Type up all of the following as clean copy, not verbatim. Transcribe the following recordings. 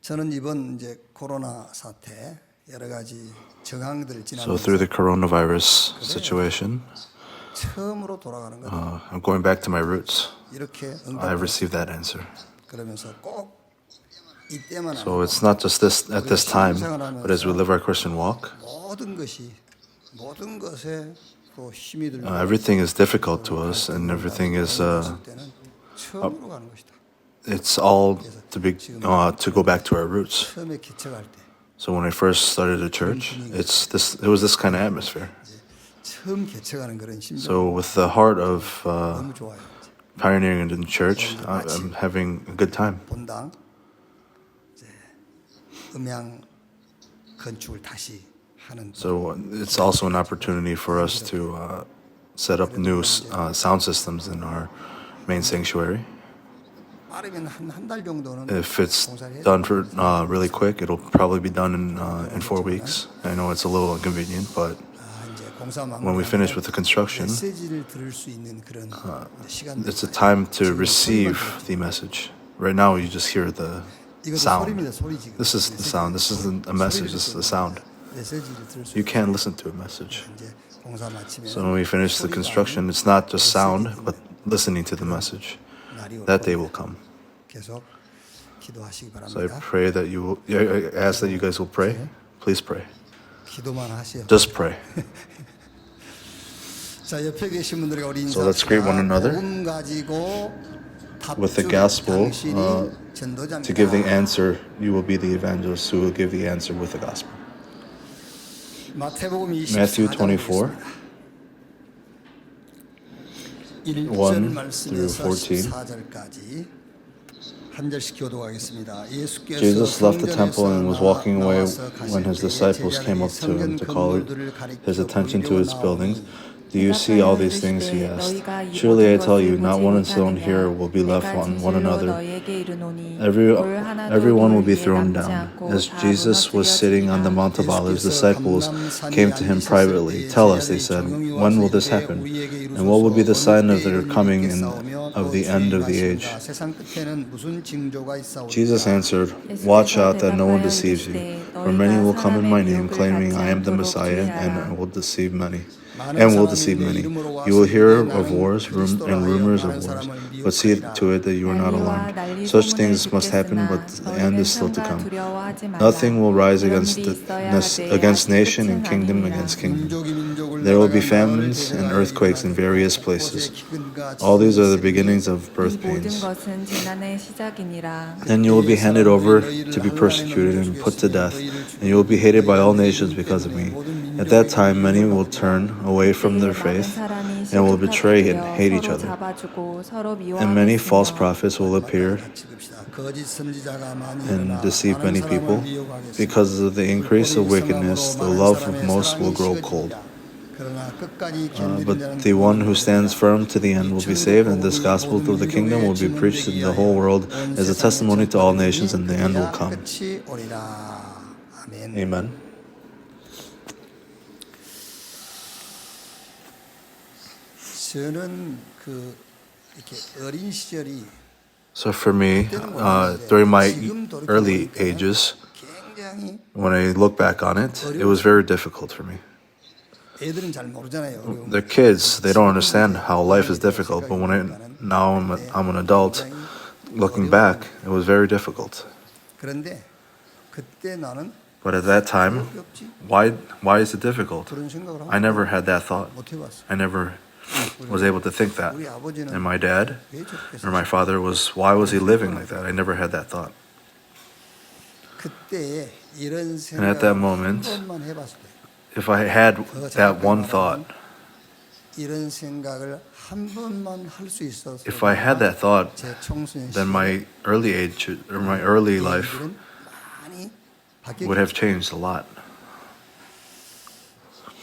저는 이번 이제 코로나 사태 여러 가지 정황들을 So through the 지나면서 coronavirus situation, 처음으로 돌아가는 거다. I'm going back to my roots. 이렇게 I 응답을 received that answer. 그러면서 꼭 이때만 So 아니고 it's not just this at this time, but as we live our Christian walk, 모든 것에 또 힘이 들고 everything is difficult to us, and everything is 때는 처음으로 가는 것이다. it's all to go back to our roots. 처음에 개척할 때 So when I first started the church, it was this kind of atmosphere. 처음 개척하는 그런 심정 So with the heart of 너무 좋아요. pioneering in the church, I'm having a good time. 본당 이제 음향 건축을 다시 하는 So it's also an opportunity for us to set up new sound systems in our main sanctuary. 빠르면 한 달 정도는 If it's 공사를 해야 done for really quick, it'll probably be done in 4 weeks. I know it's a little inconvenient, but 이제 공사 when we finish with the construction, 메시지를 들을 수 있는 그런 시간들. it's a time to receive the message. Right now, you just hear the 이것도 sound. 소리입니다. 소리 지금. This is the sound. This isn't a message. This is the sound. 메시지를 들을 수 You can't listen to a message. 이제 공사 마치면 So when we finish the construction, it's not just sound, but listening to the message. 날이 올 That day 겁니다. will come. 계속 기도하시기 So I 바랍니다. pray that I ask that you guys will pray. Please pray. 기도만 하세요. Just pray. 자, 옆에 계신 분들과 우리 So let's greet one another 복음 가지고 with the 답줄 gospel, 당신이 전도자입니다. To give the answer, you will be the evangelist who will give the answer with the gospel. 마태복음 Matthew 24장 24, 1절 1 말씀에서 through 14. 14절까지 한 절씩 교도하겠습니다. 예수께서 Jesus left the temple and was walking away 나와서 when his 가실 때에 disciples came up to him to call 건물들을 his 가리켜 attention to its 보이려고 buildings. 나오니 Do you see all these things? He asked. Surely I tell you, not one stone here will be left on one another. Everyone will be thrown down. As Jesus was sitting on the Mount of Olives, disciples came to him privately. Tell us, they said, when will this happen? And what will be the sign of their coming and of the end of the age? Jesus answered, watch out that no one deceives you. For many will come in my name, claiming I am the Messiah, and will deceive many. You will hear of wars and rumors of wars, but see to it that you are not alarmed. Such things must happen, but the end is still to come. Nothing will rise against nation and kingdom against kingdom. There will be famines and earthquakes in various places. All these are the beginnings of birth pains. Then you will be handed over to be persecuted and put to death, and you will be hated by all nations because of me. At that time, many will turn away from their faith and will betray and hate each other. And many false prophets will appear and deceive many people. Because of the increase of wickedness, the love of most will grow cold. But the one who stands firm to the end will be saved, and this gospel of the kingdom will be preached in the whole world as a testimony to all nations, and the end will come. Amen. 저는 이렇게 어린 시절이 So for me, during my early ages, 굉장히 when I look back on it, it was very difficult for me. 애들은 잘 모르잖아요. They're kids; they don't understand how life is difficult. But now I'm an adult, looking back, it was very difficult. 그런데 그때 나는 But at that time, why is it difficult? 그런 생각을 I never had that thought. 못 해봤어. I never was able to think that. 우리 아버지는 And my dad 왜 저렇게 or my father why was he living like that? I never had that thought. 그때 이런 And at that 생각을 moment, 한 번만 해봤을 때 if I had that one thought, 이런 생각을 한 번만 할 수 있어서 if I had that thought, 제 청소년 then my early age or my early life 시절은 많이 would have changed a lot.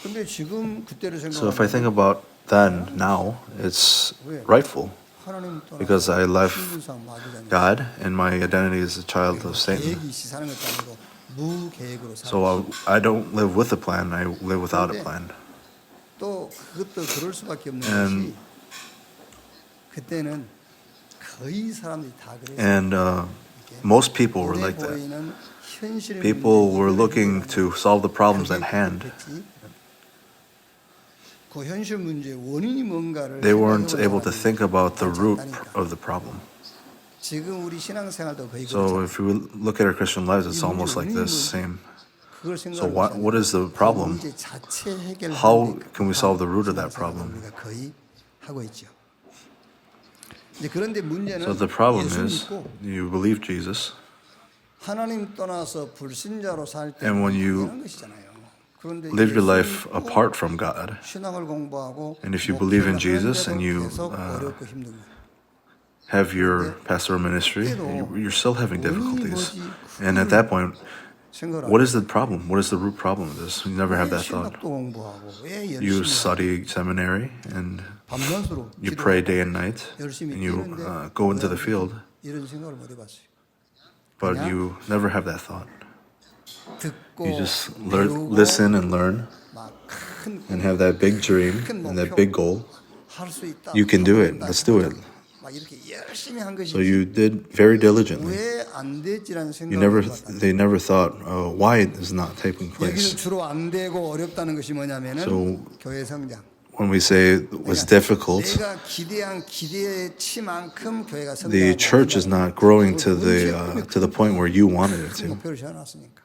근데 지금 그때를 So if I think 생각하면 about then, now, it's rightful 하나님 떠나서 because I left 신분상 마귀잖아요. God and my identity is a child of Satan. 계획이 있이 사는 것도 아니고 무계획으로 살고 So I don't live with a plan, I live without a plan. 또 그것도 그럴 수밖에 없는 And- 것이 그때는 거의 사람들이 다 그래요. And most people were 눈에 like that. 보이는 현실 People were 문제 looking to solve the problems at hand. 그 현실 문제의 원인이 뭔가를 They weren't 생각해보는 able to 사람이 think about the 많지 root 않다니까. of the problem. 지금 우리 신앙생활도 거의 So 그렇죠. if you look at our Christian lives, it's 이 almost like 문제 this 원인이 same. 그걸 So 생각하지 what is the 않으면 problem? 그 문제 자체 해결하는 How 데 can we solve the root of that 신앙생활을 problem? 우리가 거의 하고 있죠. 이제 그런데 문제는 So the problem 예수 is 믿고 you believe Jesus, 하나님 떠나서 불신자로 살 때 And when you 당연한 것이잖아요. 그런데 live your 예수 life 믿고 apart from God, 신앙을 공부하고 And if you believe in 목회를 Jesus and 하는데도 you, 계속 어렵고 힘든 거예요. have your pastoral ministry, and you're still having difficulties. And at that point, 생각을 what is the problem? What is the root problem of this? You never have 왜 that thought. 신학도 공부하고 왜 You 열심히 study seminary and 밤낮으로 you pray day and night, 열심히 and you 뛰는데 go into the field, 이런 생각을 못 해봤어요. but you never have that thought. 듣고 You just 배우고 listen and learn 막 큰 and have that big dream and that big goal. 할 수 있다. You can do it. Let's do it. 막 이렇게 열심히 한 것이지. So you did very diligently. 왜 안 되지라는 You 생각을 never, 해봤다. they never thought, why it is not taking 여기서 place. 주로 안 되고 어렵다는 것이 뭐냐면은 So 교회 성장. when we say it was difficult, 내가 기대한 기대치만큼 교회가 the church is not growing to the point where you wanted it 큰 to, 목표를 세워놨으니까.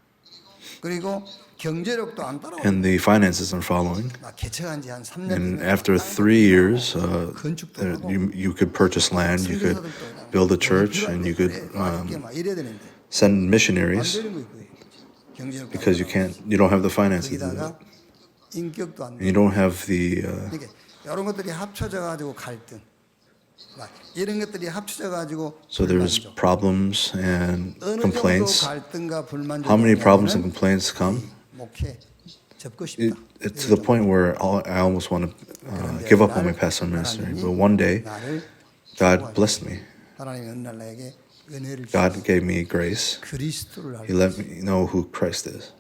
그리고 경제력도 안 따라오고 and the finances aren't following. 막 개척한 지 한 3년 And 되면 after 3 years, 건축도 하고 you could purchase land, you could build a church, and you could 막 이래야 되는데 send 안 missionaries 되는 거예요. 그게. 경제력도 because you don't have the finances to do that. 거기다가 인격도 안 And 돼. you don't have the 이게 이런 것들이 합쳐져 가지고 갈등. 막 이런 것들이 합쳐져 가지고 so there's 불만족. problems and 어느 정도 complaints. 갈등과 불만족이 How many problems and 있냐면은 complaints come? 목회 접고 싶다. It's to the point where I almost want to give up on my pastoral ministry. But one day, 나를 God blessed me. 하나님이 어느 날 나에게 은혜를 God 주셔서 gave me grace. 그리스도를 He 알고 let me know who Christ is.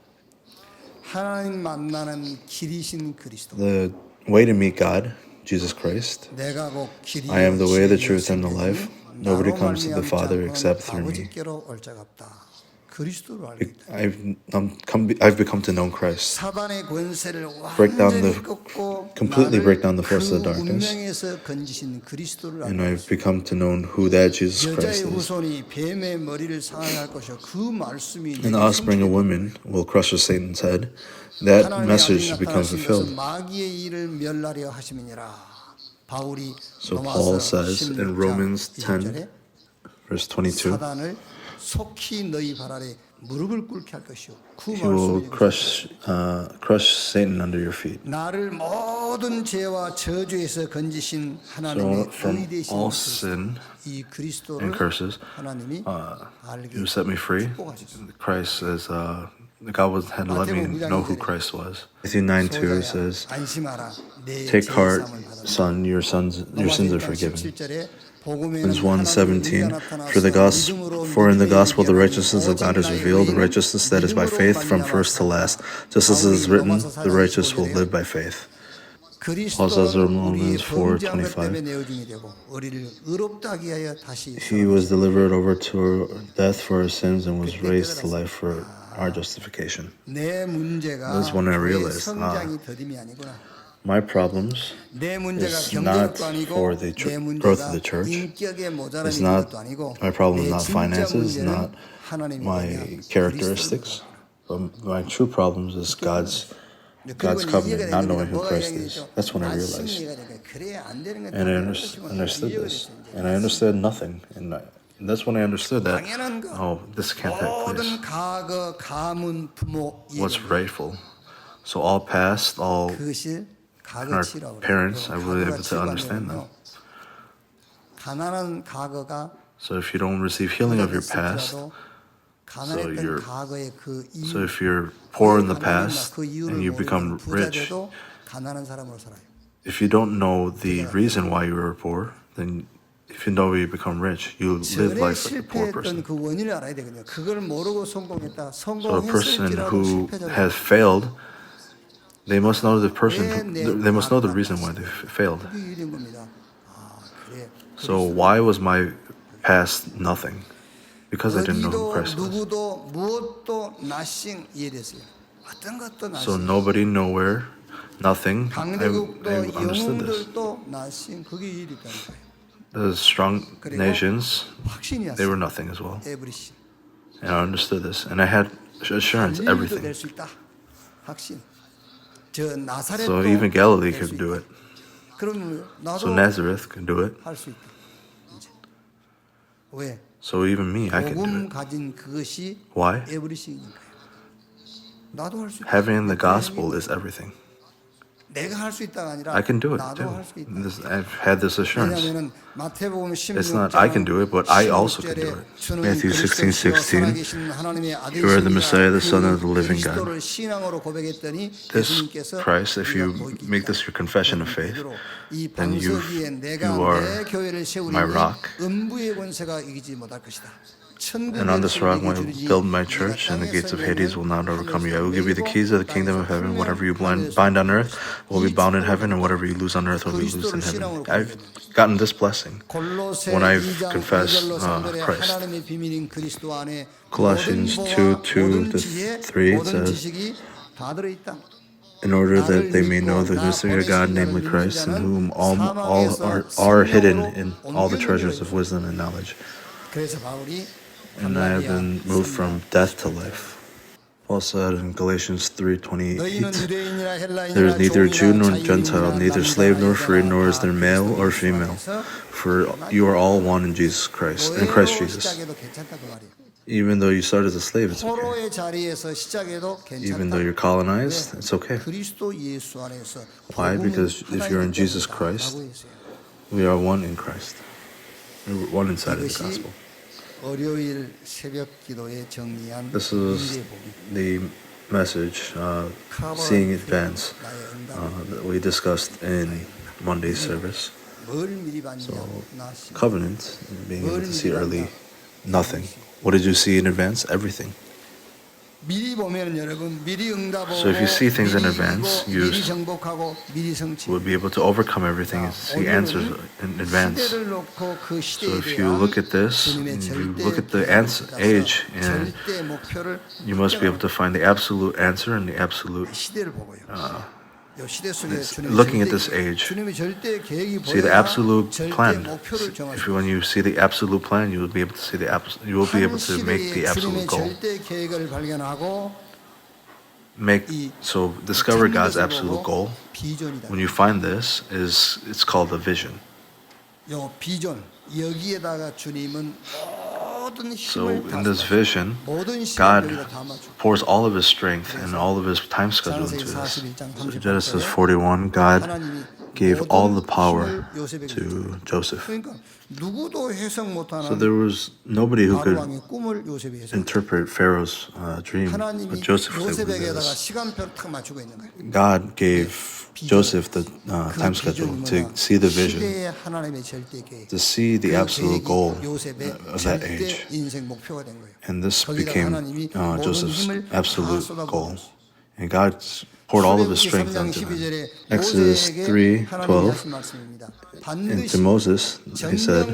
하나님 만나는 길이신 그리스도. The way to meet God, Jesus Christ. 내가 곧 길이 I am the way, the truth, and the life. Nobody comes to the Father except through me. 아버지께로 올 자가 없다. 그리스도를 알고 있다. I've become to know Christ. 사단의 권세를 Break down 완전히 the- 꺾고 completely break down the force 그 of darkness. 운명에서 건지신 그리스도를 And 알고 I've become to know who that Jesus Christ 여자의 is. 후손이 뱀의 머리를 상하게 할 것이요 그 말씀이 And the offspring of women will crush Satan's head. That message becomes fulfilled. 마귀의 일을 멸하려 하심이니라. 바울이 So Paul says in Romans 10, verse 22, 사단을 속히 너희 발 아래 무릎을 꿇게 할 것이요 그 He will 말씀이 crush Satan under your feet. 나를 모든 죄와 저주에서 건지신 So 하나님의 from 의 되신 all 그리스도, sin 이 그리스도를 and curses, 하나님이 알게 you set me free. 축복하셨습니다. Christ says, God had let me know who Christ was. Matthew 9:2 says, 안심하라 내 "Take heart, 죄사함을 받아라. son, your sins are forgiven." 17절에 Romans 1:17, for in the gospel the righteousness of God is revealed, the righteousness that is by faith from first to last. Just as it is written, the righteous will live by faith. Paul says in Romans 4:25, He was delivered over to death for our sins and was raised to life for our justification. That's when I realized, My problems is not for the growth of the church. It's not, my problem is not finances, not my characteristics. But my true problems is God's covenant, not knowing who Christ is. That's when I realized. And I understood this. And I understood nothing. And that's when I understood that, this can't take place. What's rightful. So all past, all and our parents are really able to understand them. So if you don't receive healing of your past, so if you're poor in the past and you become rich, if you don't know the reason why you were poor, then if you know you become rich, you live life like a poor person. So a person who has failed, they must know the reason why they failed. So why was my past nothing? because I didn't know who 어디도 Christ was. 누구도 무엇도 nothing 이해됐어요. 어떤 것도 So nothing. nobody, nowhere, nothing. I 강대국도 understood this. 영웅들도 nothing. 그게 이해됐다니까요. The strong nations, 확신이 they were 왔어요. nothing as well. everything. And I understood this. And I had assurance, 갈릴리도 everything. 될 수 있다. 확신. 저 나사렛도 So even Galilee 될 수 could do 있다. it. 그러면 나도 So Nazareth could do it. 할 수 있다. 이제. 왜? So even me, I can do 복음 it. 가진 그것이 Why? everything이니까요. 나도 할 수 있다. Having the gospel is everything. 내가 할 수 있다가 아니라 I can do it 나도 too. 할 수 있다. I've had this assurance. 왜냐하면 마태복음 16장 It's not I can do it, but I also can do it. Matthew 16:16. You are the Messiah, the Son of the living God. This Christ, if you make this your confession of faith, then you are my rock. And on this rock I will build my church, and the gates of Hades will not overcome you. I will give you the keys of the kingdom of heaven. Whatever you bind on earth will be bound in heaven, and whatever you loose on earth will be loosed in heaven. I've gotten this blessing when I've confessed Christ. Colossians 2:2-3 says, in order that they may know the mystery of God, namely Christ, in whom all are hidden in all the treasures of wisdom and knowledge. And I have been moved from death to life. Paul said in Galatians 3:28, there is neither Jew nor Gentile, neither slave nor free, nor is there male or female, for you are all one in Jesus Christ, in Christ Jesus. Even though you start as a slave, it's okay. Even though you're colonized, it's okay. Why? Because if you're in Jesus Christ, we are one in Christ. We're one inside of the gospel. This is the message, seeing advance, that we discussed in Monday's service. So, covenant, being able to see early, nothing. What did you see in advance? Everything. So if you see things in advance, you will be able to overcome everything and see answers in advance. So if you look at this, and you look at the age, and you must be able to find the absolute answer and the absolute looking at this age, see the absolute plan. When you see the absolute plan, you will be able to see you will be able to make the absolute goal. So discover God's absolute goal. When you find this, it's called a vision. So in this vision, God pours all of His strength and all of His time schedule into this. So Genesis 41, God gave all the power to Joseph. So there was nobody who could interpret Pharaoh's dream, but Joseph was able to do this. God gave Joseph the time schedule to see the vision, to see the absolute goal of that age. And this became Joseph's absolute goal. And God poured all of His strength onto him. Exodus 3:12. And to Moses, He said,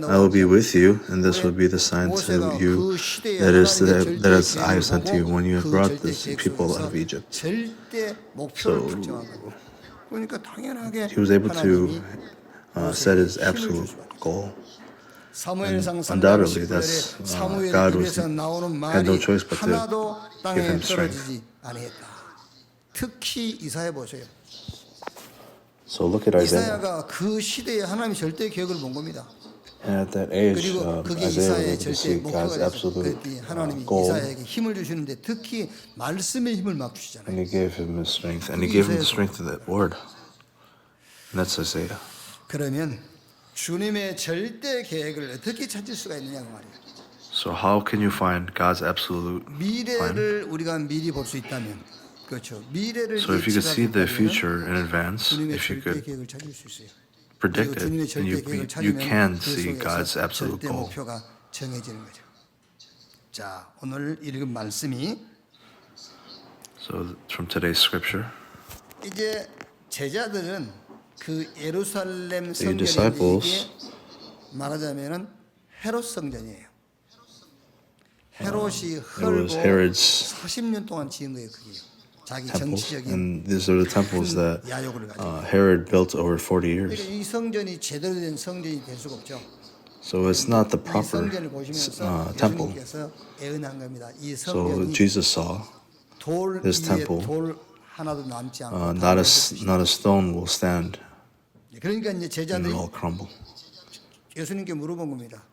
I will be with you, and this will be the sign to you that I have sent to you when you have brought this people out of Egypt. So He was able to set His absolute goal. And undoubtedly, that's God had no choice but to give him strength. 특히 이사야 보세요. So look at Isaiah. 이사야가 그 시대에 하나님의 절대 계획을 본 겁니다. And at that age, 그리고 그게 Isaiah was 이사야의 able to 절대 see God's 목표가 absolute 됐어요. 하나님이 goal, 이사야에게 힘을 주시는데 특히 말씀의 힘을 막 주시잖아요. and He gave him His strength, and He gave him the strength of that word. And that's Isaiah. 그러면 주님의 절대 계획을 어떻게 찾을 수가 있느냐고 말이에요. So how can you find God's absolute plan? 미래를 우리가 미리 볼 수 있다면, 그렇죠. 미래를 So if you could see the 예측하기 future in advance, 주님의 if you 절대 could 계획을 찾을 수 있어요. predict 그리고 주님의 it, then 절대 계획을 you 찾으면 can 그 see God's 속에서 absolute 절대 goal. 목표가 정해지는 거죠. 자, 오늘 읽은 말씀이 So from today's scripture, 이제 제자들은 그 예루살렘 the 성전이 disciples 말하자면은 헤롯 성전이에요. 헤롯이 it was 헐고 Herod's 40년 동안 지은 거예요, 그게. 자기 temples, 정치적인 and these are the temples that 야욕을 가지고. Herod built over 40 그러니까 years. 이 성전이 제대로 된 성전이 될 수가 없죠. So it's not the 이 proper 성전을 보시면서 temple. 예수님께서 예언한 겁니다. 이 So 성전이 Jesus saw 돌 this 위에 temple, 돌 하나도 남지 않고 not 다 not a stone will stand, 그러니까 이제 and 제자들이 it'll all crumble. 예수님께 물어본 겁니다.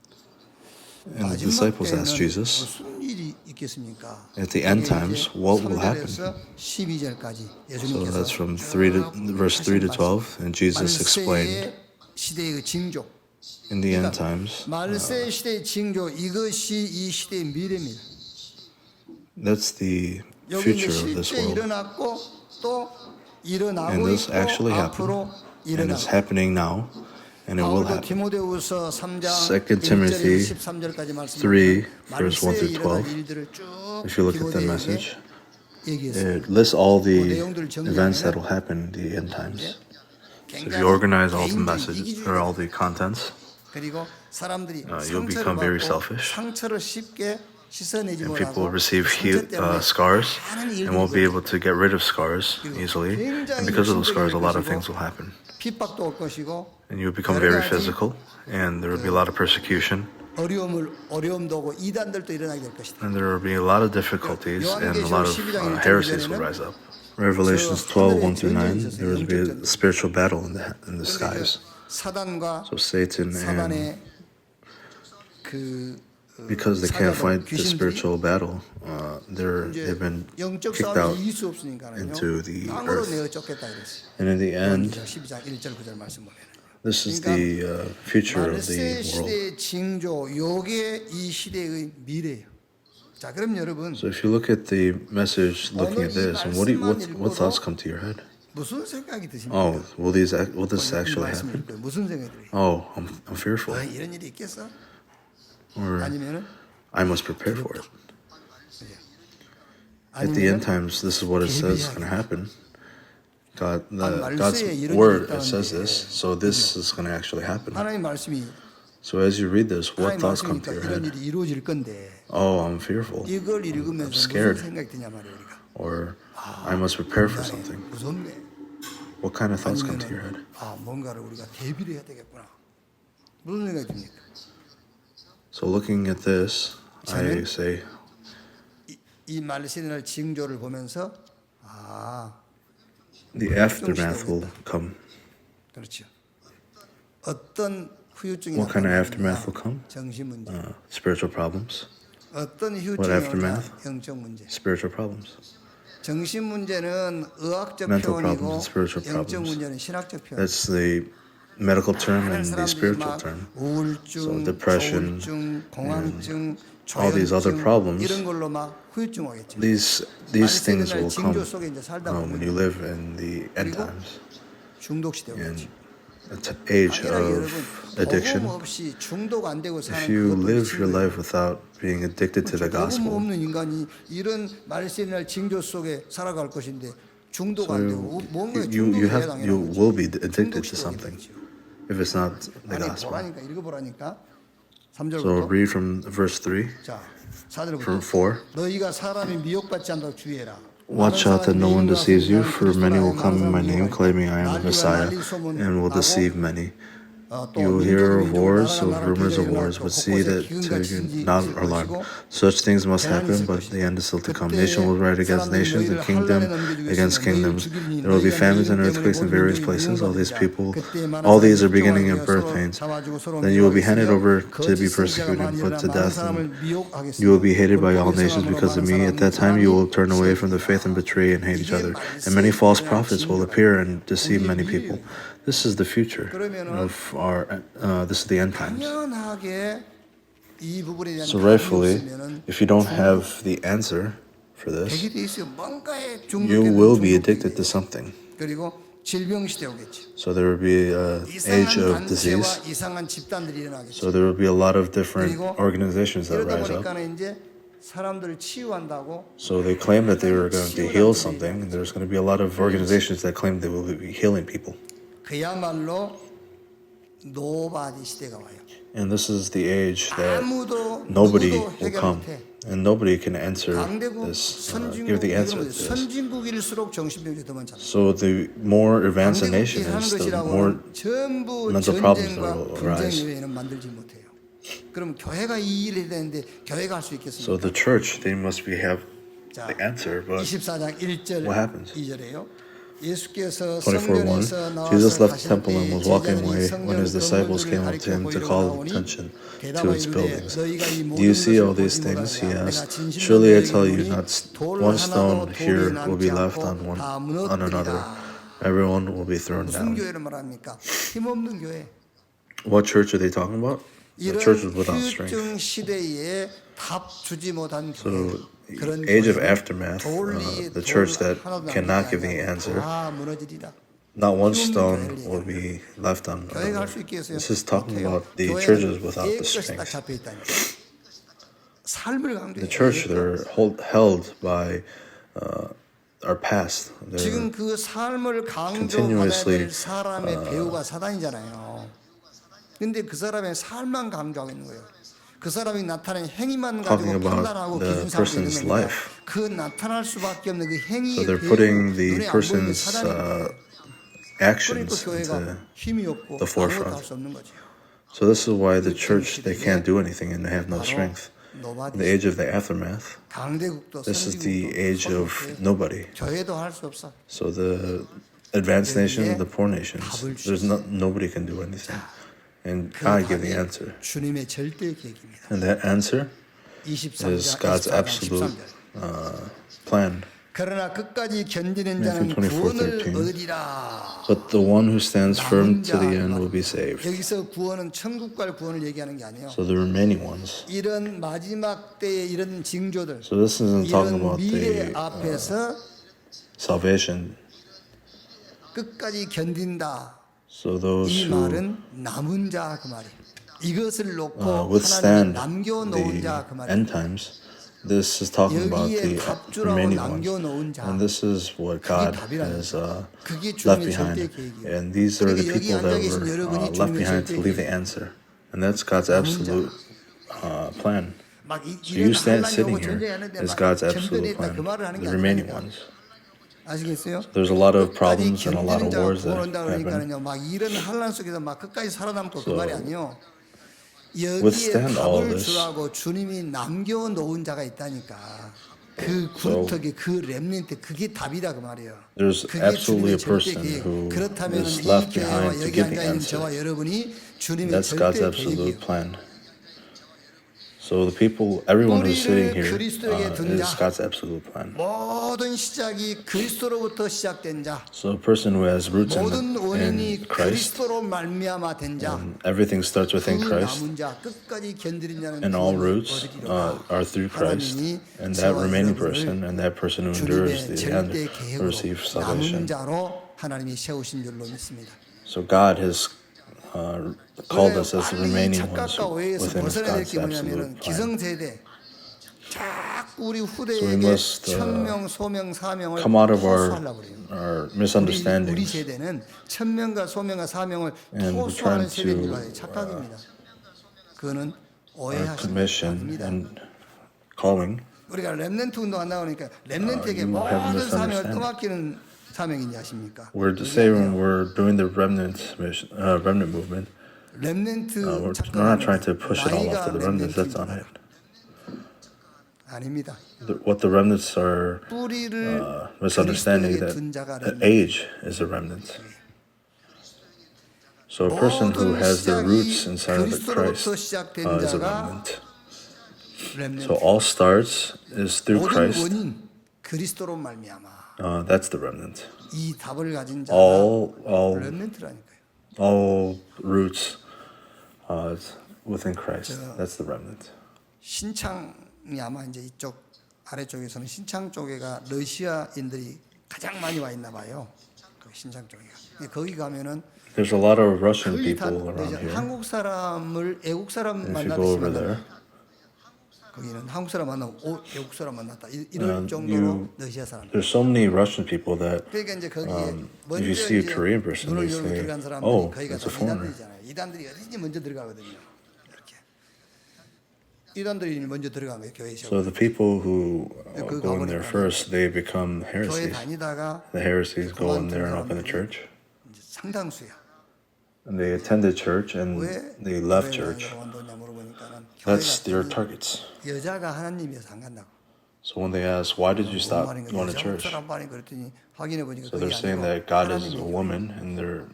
And the 마지막 disciples asked 때는 Jesus, 무슨 일이 있겠습니까? at the end times, what will happen? 12절까지 So 예수님께서 that's from verse 3 to 12, and Jesus explained 시대의 징조. in the end times. 말세 시대의 징조 이것이 이 시대의 미래입니다. That's the 여기 이제 future of this 실제 world, 일어났고 또 and 일어나고 this 있고 actually 앞으로 happened, and it's 일어나고. happening now, and it will 바울도 happen. 디모데후서 3장 2 Timothy 13절까지 3, verse 1 through 12. 일들을 쭉 If you look at the 디모데에게 message, 얘기했습니다. it lists all the 내용들을 events that 정리하면 will happen in the end times. So if 굉장히 you organize all the 개인주의, messages or all the contents, 그리고 사람들이 you'll 상처를 become very 받고 selfish. 상처를 쉽게 씻어내지 and people 못하고 will receive 상처 때문에 scars 많은 and 일들이 won't be 있어요. able to get rid of scars easily. And because of those scars, a lot of things will happen. 핍박도 올 것이고 And you'll become very physical, and there will be a lot of persecution, 어려움도 오고 이단들도 일어나게 될 것이다. and there will be a lot of difficulties, and a lot of heresies will rise up. Revelations 12, 1 through 9, there will be a spiritual battle in the skies. 사단과 So Satan and 사단의 그 because they can't fight the 귀신들이 spiritual battle, they've been 영적 kicked out 싸움을 이길 수 없으니까요. into the 땅으로 earth. 내어 쫓겠다 이랬어요. And in the end, 12장 1절 9절 말씀 보면 this is the future of 말세 the world. 시대의 징조, 요게 이 시대의 미래예요. 자, 그럼 여러분 So if you look at the message, looking at this, and what thoughts come to your head? 무슨 생각이 드십니까? Oh, will this actually 말씀을 happen? 읽고요. 무슨 생각이 들어요? Oh, I'm fearful, 이런 일이 있겠어? or 아니면은 I must prepare for it. At the end times, this is what it says is going to happen. God's word, it says this, so this is going to actually happen. 하나님 말씀이 So as you read this, what 하나님 thoughts come to 말씀이니까 your 이런 head? 일이 이루어질 건데 Oh, I'm fearful, 이걸 읽으면서 무슨 scared. 생각이 드냐 말이에요. 우리가. or I must prepare for something. 무섭네. What kind of thoughts come to your head? 뭔가를 우리가 대비를 해야 되겠구나. 무슨 생각이 듭니까? So looking at this, I say, 이 말씀의 징조를 보면서 the aftermath will come. 그렇죠. 어떤 후유증이 What kind of 나타나느냐, aftermath will come? 정신 문제. Spiritual problems. 어떤 What 후유증이 오냐, aftermath? 영적 문제. Spiritual problems. 정신 문제는 의학적 Mental 표현이고 problems, spiritual 영적 problems. 문제는 신학적 표현. That's the medical term 많은 and the 사람들이 spiritual 막 term. 우울증, So depression 조울증, 공황증, all these other 조현증 problems, 이런 걸로 막 후유증 오겠죠. These things will come 징조 속에 이제 살다 when you 보면 live in the end times, 중독 시대 in 오겠죠. the age 당연하게 of 여러분 addiction. 복음 없이 중독 안 되고 사는 If you 그것도 live your 미친 거예요. life without being addicted to the 복음 gospel, 없는 인간이 이런 말세날 징조 속에 살아갈 것인데 중독 so 안 되고 뭔가 you 중독에 you 해당하는 will 거죠. be addicted to 중독 시대가 something 되겠죠. if it's not the 아니 gospel. 보라니까 읽어보라니까 So 3절부터 read from verse 3, 자 from 4절부터 4. 너희가 사람이 미혹받지 않도록 주의해라. Watch out that no one deceives you, for many will come in my name, claiming I am the Messiah, and will deceive many. You will hear of wars, of rumors of wars, but see that you not alarmed. Such things must happen, but the end is still to come. Nation will rise against nations, and kingdom against kingdoms. There will be famines and earthquakes in various places. All these are beginning of birth pains. Then you will be handed over to be persecuted and put to death, and you will be hated by all nations because of me. At that time you will turn away from the faith and betray and hate each other. And many false prophets will appear and deceive many people. This is the future of our. This is the end times. 당연하게 이 부분에 대한 So 답이 rightfully, 없으면은 if you don't have the answer for this, 되게 돼 있어요. 뭔가에 you will be addicted to something. 그리고 질병 시대 오겠지. So there will be an age 이상한 of disease. 단체와 이상한 집단들이 일어나겠지. So there will be a lot of different organizations that 이러다 rise up. 보니까 이제 사람들을 치유한다고 So they claim that they were going to heal something, and there's going to be a lot of organizations that claim they will be healing people. 그야말로 노바디 시대가 와요. And this is the age that 아무도 nobody 누구도 will 해결 come, 못해. and nobody can answer 강대국, this, 선진국, give the answer to 이러면 this. 선진국일수록 정신병이 더 많잖아요. So the more advanced a 강대국이 nation 하는 is, the more 것이라고는 전부 mental problems 전쟁과 will 분쟁 arise. 외에는 만들지 못해요. 그럼 교회가 이 일을 해야 되는데 교회가 할 수 So 있겠습니까? the church, they must have 자, the answer, but 24장 1절 what happens? 2절에요. 예수께서 24:1 성전에서 Jesus 나와서 left the temple and was walking away when his disciples came up to him to call attention to its buildings. Do you see all these things? He asked. Surely I tell you, not one stone here will be left on another. Everyone will be thrown 무슨 down. 교회를 말합니까? 힘없는 교회. What church are they talking about? The 이런 church is without strength. 후유증 시대에 답 주지 못한 교회. So, 그런 age of 교회는 aftermath, 돌리 the church that 하나도 안 cannot 되게 give the 하고 answer, 다 무너지리라. not one stone will be left on 교회가 할 another. 수 있겠어요? This is talking 못해요. about the 교회는 churches without the 깨끗이 딱 strength. 잡혀 있다니까. 삶을 강조해요. The church, they're held by our past. 지금 They're 그 삶을 강조받아야 continuously, 될 사람의 배우가 사단이잖아요. 근데 그 사람의 삶만 강조하고 있는 거예요. 그 사람이 나타낸 행위만 talking 가지고 about 판단하고 the 기준 삼고 있는 person's 겁니다. life. 그 나타날 수밖에 없는 그 So 행위의 they're 배우, putting the 눈에 안 보이는 person's 사단인 거예요. 그러니까 actions 교회가 into 힘이 없고 the 아무것도 forefront. 할 수 없는 거죠. So this is why the church, they can't do anything and they have no 바로 strength. In 노바디. the age of the aftermath, 강대국도 this is the 선진국도 age of 소수국도 nobody. 교회도 할 수 없어. So the advanced nations, 여기에 the poor nations, 답을 줄 there's 수 nobody can do anything. And 그 God gave the 답이 answer. 주님의 절대 계획입니다. And that answer 23장, is God's 24장 absolute 13절. plan. 그러나 끝까지 견디는 Matthew 자는 구원을 24:13. 얻으리라. But the one who stands firm 남은 to the 자 end will be saved. 여기서 구원은 천국 갈 구원을 얘기하는 게 아니에요. So the remaining ones. 이런 마지막 때의 이런 징조들, So this isn't talking 이런 about 미래 the 앞에서 salvation. 끝까지 견딘다. So those 이 who 말은 남은 자 그 말이에요. 이것을 놓고 하나님이 withstand 남겨놓은 자 그 the 말이에요. end times. This is talking about 여기에 the 답주라고 remaining ones. 남겨놓은 자. And this is what 그게 God 답이라는 has 그게 left 주님의 behind. 절대 계획이에요. And these are the 그러니까 여기 people 앉아 that 계신 were 여러분이 left 주님의 behind to 절대 leave the 계획. answer. And that's God's 남은 absolute plan. 막 So you stand 하려고 sitting here 전쟁하는데 as 막 God's 견뎌냈다 absolute 그 plan. 말을 하는 게 The remaining 아니니까. ones. 아시겠어요? There's a lot of 끝까지 problems and a lot 견디는 of 자가 wars that 구원한다 happen. 그러니까는요. 막 이런 환란 속에서 막 끝까지 살아남고 그 So, 말이 아니요. 여기에 withstand all 답을 this. 주라고 주님이 남겨놓은 자가 있다니까. 그 So, 구르터기 그 렘넌트 그게 답이다 그 말이에요. There's 그게 absolutely a 주님의 절대 person 계획. who 그렇다면 is 이 left 교회와 behind to 여기 give the 앉아 있는 answer. 저와 여러분이 주님의 That's God's 절대 absolute 계획이에요. plan. So the people, everyone who's sitting 뿌리를 here 그리스도에게 둔 is 자. God's absolute plan. 모든 시작이 그리스도로부터 시작된 자. So a person who has roots 모든 in 원인이 Christ, 그리스도로 말미암아 된 자. everything starts within 그 Christ, 남은 자 끝까지 견디는 자는 and all 구원을 roots 얻으리로다. are through Christ. 하나님이 And that 저와 remaining 여러분을 person and that person who endures 주님의 the end 절대 will 계획으로 receive 남은 salvation. 자로 하나님이 세우신 줄로 믿습니다. So God has called us as the 빨리 remaining ones 착각과 오해에서 within 벗어나야 될 God's 게 뭐냐면은 absolute plan. 기성세대 자꾸 우리 So we 후대에게 must 천명, 소명, 사명을 come out of 토수하려고 그래요. our 우리 misunderstandings 세대는 천명과 소명과 사명을 and 토수하는 trying 세대인 줄 to 알아요. 착각입니다. 그거는 our 오해하시는 commission 겁니다. and calling. 우리가 렘넌트 운동한다 그러니까 렘넌트에게 you have 모든 사명을 misunderstanding. 떠맡기는 사명인지 아십니까? We're to say when we're doing the remnant mission, remnant movement, 렘넌트 we're not trying to push it all off to the remnants. That's not it. 아닙니다. What the remnants are 뿌리를 misunderstanding 그리스도에게 that 둔 자가 the 렘넌트. age is a remnant. So a person who has their roots inside of the Christ is a remnant. 렘넌트. So all starts is through 모든 Christ. 원인 그리스도로 말미암아. That's the remnant. 이 답을 가진 자가 All 렘넌트라니까요. roots is within Christ. That's the remnant. 신창이 아마 이제 이쪽 아래쪽에서는 신창 쪽에가 러시아인들이 가장 많이 와 있나 봐요. 그 신창 쪽에가. 거기 가면은 There's a lot of Russian 거의 다 people around here. 한국 사람을 애국 사람 If you go over 만나듯이 there, 거기는 한국 사람 만나고 애국 사람 만났다 이럴 정도로 you- 러시아 사람. there's so many Russian people that 그러니까 이제 거기에 if you see a 이제 Korean person, 눈을 they 열고 say, 들어간 사람들이 "Oh, 거기가 it's a foreigner." 이단들이잖아요. 이단들이 어디든지 먼저 들어가거든요. 이단들이 먼저 들어간 거예요 교회에. So the people who go in there first, they become 교회 heresies. 다니다가 The heresies go in there and open the church. 이제 상당수야. And they attended church and 왜 they left 교회를 church. 원도냐 물어보니까는 That's their 교회가 targets. 여자가 하나님이어서 안 간다고. So when they ask, why did you stop 말인 거예요. going to 여자 church? 목사란 말인 거 그랬더니 확인해 보니까 So 그게 they're saying 아니고 that God is 하나님이 a woman and they're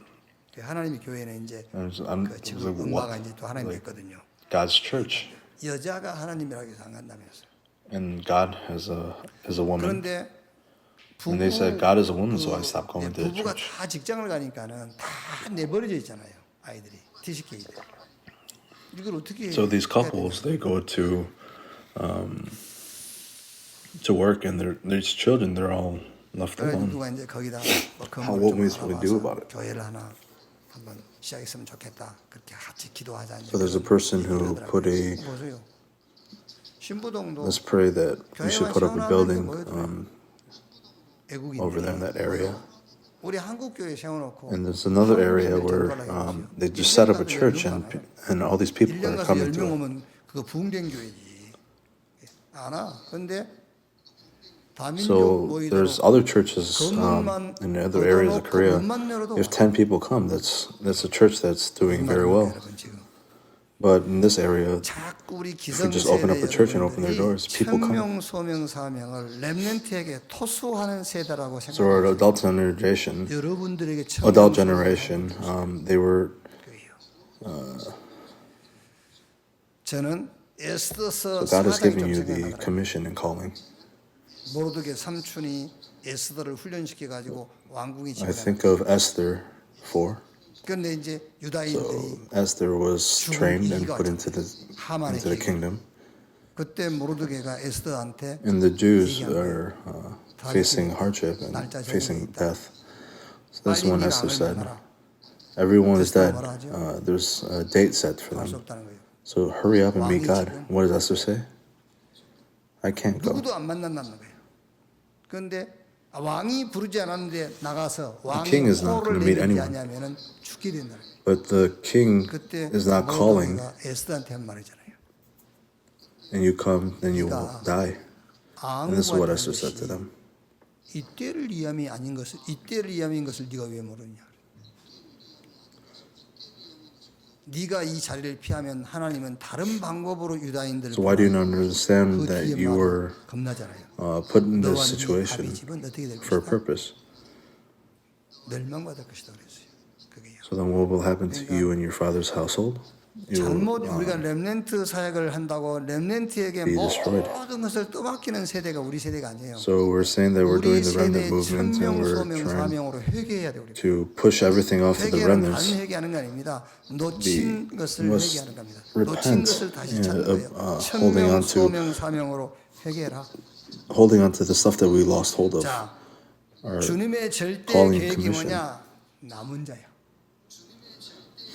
하나님의 교회는 이제 I'm 그 지금 엄마가 이제 또 하나님이 like 있거든요. God's church, 여자가 하나님이라고 해서 안 간다면서. and God is a woman. 그런데 And they said God is a woman, so I stopped going to the 부부가 church. 다 직장을 가니까는 다 내버려져 있잖아요. 아이들이 TCK들. 이걸 어떻게? So these couples, they go to work, and these children, they're all left 그래서 alone. 누가 이제 거기다 뭐 What we supposed to do about it? 교회를 하나 한번 시작했으면 좋겠다. 그렇게 같이 기도하자. So there's a person who put 보세요. 신부동도 let's pray that we should put up a building 외국인 over there in that area. 우리 한국 교회 세워놓고 And there's another area where they just set up a church, and all these people 1년 are 가서 coming 10명 to it. 오면 그거 부흥된 교회지. 안 와. 근데 다민족 So 모이도록 there's other churches in other areas of Korea. If 10 people come, that's a church that's doing very well. 여러분 지금 But in this area, 자꾸 우리 if we just open up a church and open their doors, people come. 천명 소명 사명을 렘넌트에게 토수하는 세대라고 So our 생각해요. adult generation, 여러분들에게 adult generation, they were. 저는 에스더서 So God is 4장 giving 좀 you the 생각나더라고요. commission and calling. 모르드게 삼촌이 에스더를 훈련시켜 가지고 왕궁에 I 집어넣어. think of Esther 4. 그런데 이제 So 유다인들이 Esther was trained and put into the kingdom, 그때 모르드게가 에스더한테 and the Jews are facing hardship and facing death. So this is when Esther said, "Everyone is dead. There's a date set for 할 수 them. 없다는 거예요. So hurry up and meet God." What does Esther say? I can't go. 누구도 안 만난다는 거예요. 그런데 왕이 부르지 않았는데 나가서 왕이 king is not 호를 going to meet 내리지 anyone. 않으면은 죽게 된다. But the king 그때 is not calling, 모르드게가 에스더한테 한 말이잖아요. and you come, then you will die. And this is what Esther said to them. 이때를 위함이 아닌 것을 이때를 위함인 것을 네가 왜 모르냐? 네가 이 자리를 피하면 하나님은 다른 방법으로 유다인들을 So why do you not understand 그 that 뒤에 you were 말을 겁나잖아요. put in this 너와 네 situation 아비 집은 어떻게 될 for a 것이다? purpose? 멸망받을 것이다 그랬어요. 그게요. So then what will happen to you and your father's household? You 잘못 will 우리가 렘넌트 사역을 한다고 렘넌트에게 be destroyed. 모든 것을 떠맡기는 세대가 우리 세대가 아니에요. So we're saying that we're 우리 doing the remnant 세대 movement, and 천명 we're 소명 trying 사명으로 회개해야 돼 우리. to push everything off to the 회개는 remnants. 다른 회개하는 거 아닙니다. 놓친 것을 must 회개하는 겁니다. repent, 놓친 것을 다시 찾는 of, 거예요. holding 천명 on to- 소명 사명으로 회개해라. Holding on to the stuff that we lost hold of. 자, Our 주님의 절대 calling 계획이 commission. 뭐냐? 남은 자요.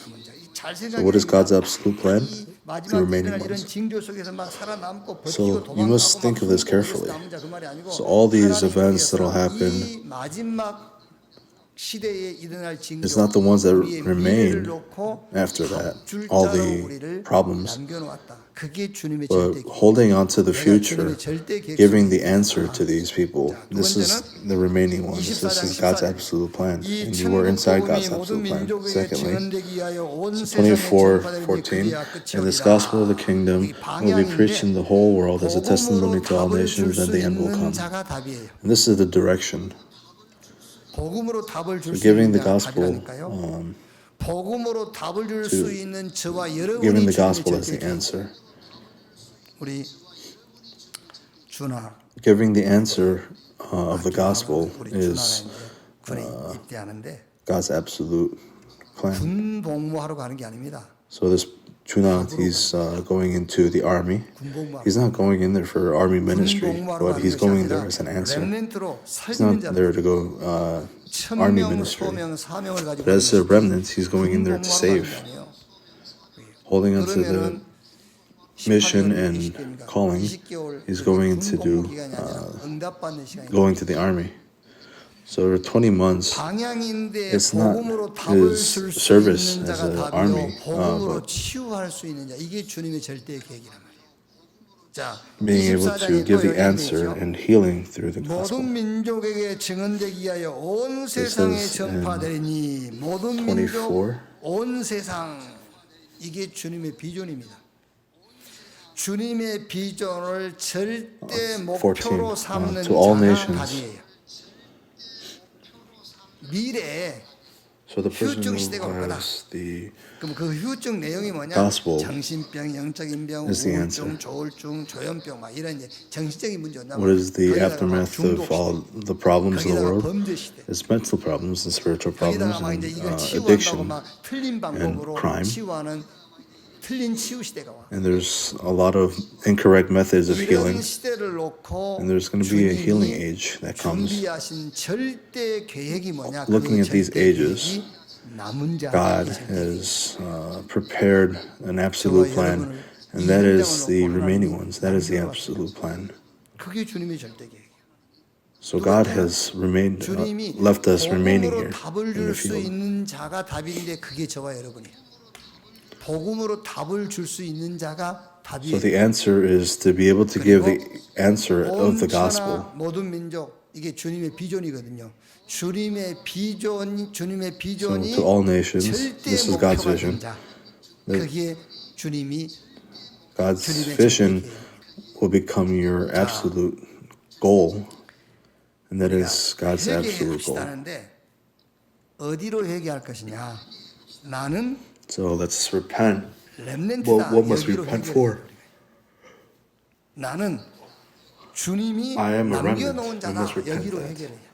남은 자. 잘 So what is God's absolute plan? The 마지막 remaining 일어날 이런 ones. 징조 속에서 막 살아남고 So 버티고 you must 도망가고 think of this carefully. 남은 자 그 말이 아니고 So all these 하나님 events 위해서 that'll happen 이 마지막 시대에 일어날 징조 It's not the ones that 우리의 remain 미래를 놓고 after that, 줄 all 자로 the 우리를 problems. 남겨놓았다. 그게 주님의 But 절대 계획. holding on to the 내가 future, 주님의 절대 계획 giving 속에 the answer to these people. This is the remaining ones. This is God's absolute plan. 이 And you were inside 천국 God's 복음이 모든 absolute plan. 민족에게 Secondly, 증언되기 위하여 온 세상에 24:14, and this gospel of the kingdom will be preached in the whole world as a testimony to all nations, and the end will come. 자가 답이에요. And this is the direction. 복음으로 답을 줄 수 Giving 있는 the 자가 gospel, 답이라니까요. 복음으로 답을 줄 수 있는 저와 여러분이 giving the 주님의 gospel as 절대 the 계획. answer. 우리 준하 Giving the answer of the gospel 우리 is 준하가 이제 군에 입대하는데 God's absolute plan. 군 복무하러 가는 게 아닙니다. So this Chuna, he's going into the army. He's not going in there for army 군 ministry, 복무하러 but 가는 he's 것이 going 아니라 there as an answer. 렘넌트로 He's 살리는 not there 자들 to go army 천명 ministry. 소명 사명을 가지고 But as a 있는 remnant, he's going in there to 복무하러 save, 가는 게 아니에요. holding on to the 그러면은 mission 18개월, and 20개월이니까 calling. 20개월 He's going 군 to do 복무 기간이 아니라 응답받는 시간이에요. going to the army. So for 20 months, 방향인데 It's not 복음으로 답을 his 줄 수 service 있는 as 자가 an 답이요 army, 복음으로 but 치유할 수 있는 자 이게 주님의 절대 계획이란 말이에요. 자, being able to 24장에 give 또 the 여기 answer 있죠. and healing through the gospel. 모든 민족에게 증언되기 위하여 온 세상에 is in 전파되리니 모든 민족 24. 온 세상 이게 주님의 비전입니다. 주님의 비전을 절대 14. 목표로 삼는 To all 자가 nations. 답이에요. 미래에 So the person 휴증 시대가 올 who 거다. has the 그럼 그 휴증 내용이 뭐냐? Gospel 정신병, 영적인 병, is the 우울증, answer. 조울증, 조현병 막 이런 이제 정신적인 문제 온단 what is the 거기다가 aftermath 중독 of all the problems of the 거기다가 world? 범죄 시대. It's mental problems and spiritual problems 거기다가 막 and 이제 이걸 치유한다고 addiction. 막 틀린 방법으로 crime. 치유하는 틀린 치유 시대가 와. And there's a lot of incorrect methods of healing. 이런 시대를 놓고 And there's going to be a 주님이 healing age that comes. 준비하신 절대 계획이 뭐냐? Looking 그 at these 절대 ages, 계획이 남은 자 God has prepared an absolute plan, and that is the remaining ones. That is the absolute plan. 그게 주님의 절대 계획이에요. So God has remained, 주님이 left us remaining 복음으로 here 답을 in the 줄 수 field. 있는 자가 답인데 그게 저와 여러분이에요. 복음으로 답을 줄 수 있는 자가 So 답이에요. the answer is to be able to give the answer of the gospel. 온 천하 모든 민족 이게 주님의 비전이거든요. 주님의 비전이 So to all nations, 절대 this is God's 목표가 vision. 된 자. 그게 주님이 God's 주님의 vision 절대 will become your absolute goal, and that is God's absolute goal. 회개합시다는데 어디로 회개할 것이냐? 나는 So let's repent. 렘넌트다. What must we 여기로 repent 회개해야 for? 돼요. 나는 주님이 I am a remnant. 남겨놓은 We 자다. must repent 여기로 that. 회개를 해요.